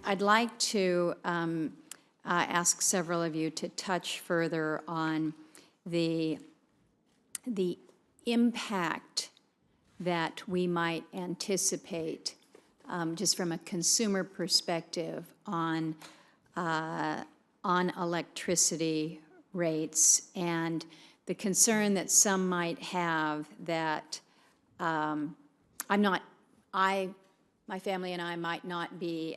I'd like to ask several of you to touch further on the impact that we might anticipate just from a consumer perspective on electricity rates, and the concern that some might have that my family and I might not be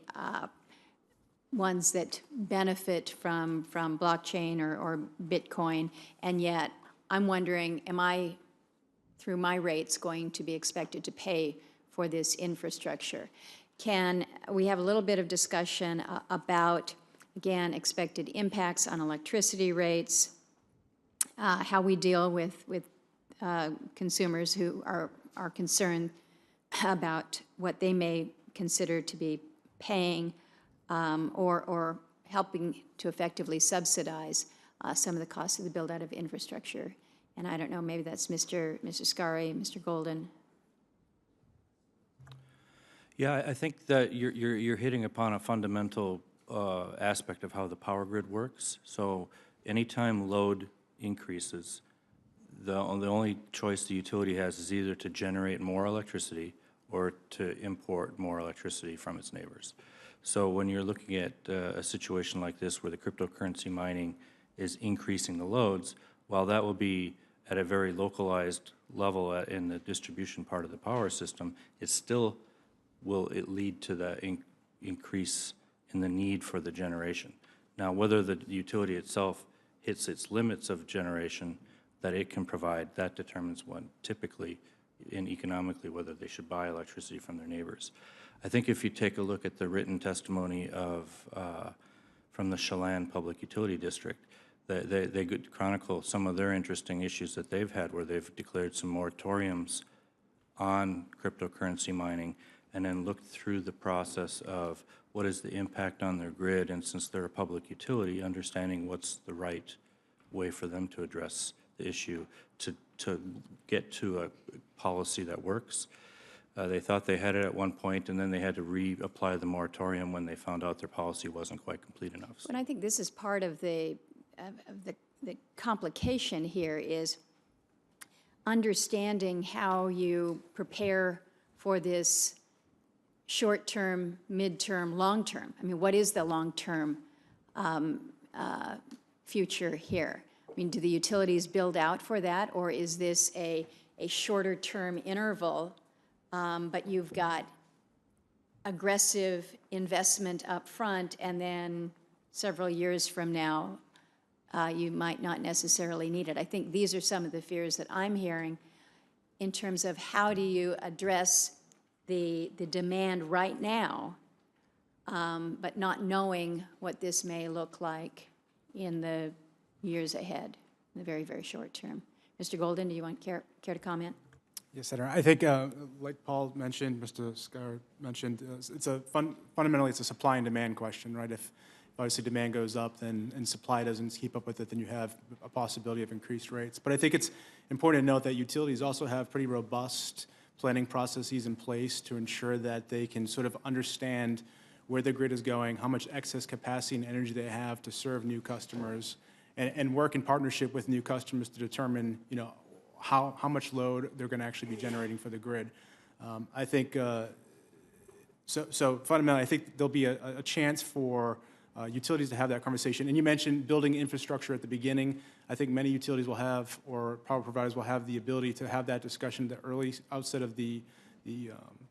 ones that benefit from blockchain or Bitcoin, and yet I'm wondering, am I, through my rates, going to be expected to pay for this infrastructure? Can we have a little bit of discussion about, again, expected impacts on electricity rates, how we deal with consumers who are concerned about what they may consider to be paying or helping to effectively subsidize some of the costs of the build-out of infrastructure. And I don't know, maybe that's Mr. Scari, Mr. Golden. Yeah, I think that you're hitting upon a fundamental aspect of how the power grid works. So anytime load increases, the only choice the utility has is either to generate more electricity or to import more electricity from its neighbors. So when you're looking at a situation like this where the cryptocurrency mining is increasing the loads, while that will be at a very localized level in the distribution part of the power system, it still will lead to the increase in the need for the generation. Now, whether the utility itself hits its limits of generation that it can provide, that determines when typically and economically whether they should buy electricity from their neighbors. I think if you take a look at the written testimony from the Chelan Public Utility District, they could chronicle some of their interesting issues that they've had where they've declared some moratoriums on cryptocurrency mining and then looked through the process of what is the impact on their grid, and since they're a public utility, understanding what's the right way for them to address the issue to get to a policy that works. They thought they had it at one point, and then they had to reapply the moratorium when they found out their policy wasn't quite complete enough. So. But I think this is part of the complication here is understanding how you prepare for this short-term, mid-term, long-term. I mean, what is the long-term future here? I mean, do the utilities build out for that, or is this a shorter-term interval, but you've got aggressive investment up front, and then several years from now, you might not necessarily need it? I think these are some of the fears that I'm hearing in terms of how do you address the demand right now, but not knowing what this may look like in the years ahead, in the very, very short term. Mr. Golden, do you want care to comment? Yes, Senator. I think, like Paul mentioned, Mr. Scar mentioned, fundamentally it's a supply and demand question, right? If obviously demand goes up and supply doesn't keep up with it, then you have a possibility of increased rates. But I think it's important to note that utilities also have pretty robust planning processes in place to ensure that they can sort of understand where the grid is going, how much excess capacity and energy they have to serve new customers, and work in partnership with new customers to determine, you know, how much load they're going to actually be generating for the grid. I think, so fundamentally, I think there'll be a chance for utilities to have that conversation. And you mentioned building infrastructure at the beginning. I think many utilities will have, or power providers will have the ability to have that discussion at the early outset of the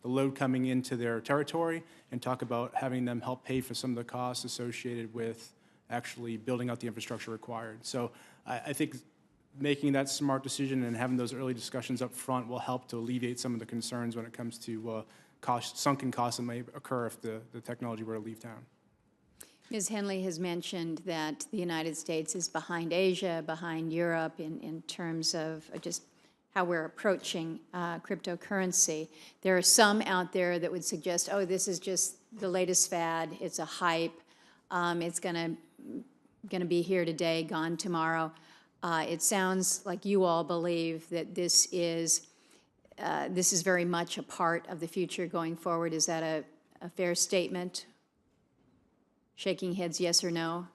load coming into their territory and talk about having them help pay for some of the costs associated with actually building out the infrastructure required. So I think making that smart decision and having those early discussions up front will help to alleviate some of the concerns when it comes to sunken costs that may occur if the technology were to leave town. Ms. Henley has mentioned that the United States is behind Asia, behind Europe in terms of just how we're approaching cryptocurrency. There are some out there that would suggest, oh, this is just the latest fad, it's a hype, it's gonna be here today, gone tomorrow. It sounds like you all believe that this is very much a part of the future going forward. Is that a fair statement? shaking heads yes or no.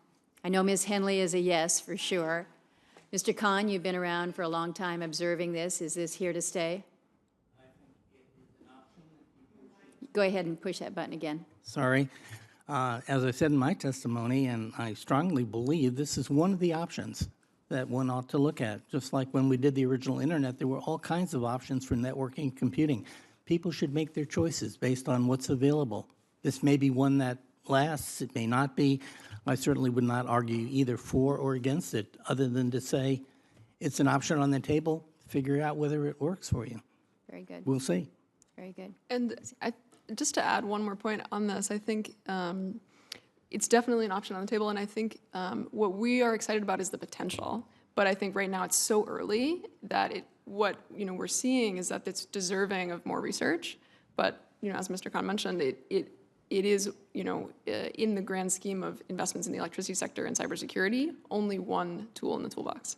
I know Ms. Henley is a yes for sure. Mr. Khan, you've been around for a long time observing this. Is this here to stay? Go ahead and push that button again. Sorry. As I said in my testimony, and I strongly believe this is one of the options that one ought to look at. Just like when we did the original internet, there were all kinds of options for networking and computing. People should make their choices based on what's available. This may be one that lasts, it may not be. I certainly would not argue either for or against it, other than to say it's an option on the table, figure out whether it works for you. Very good, We'll see. very good. And just to add one more point on this, I think it's definitely an option on the table, and I think what we are excited about is the potential. But I think right now it's so early that what we're seeing is that it's deserving of more research. But as Mr. Khan mentioned, it is in the grand scheme of investments in the electricity sector and cybersecurity, only one tool in the toolbox.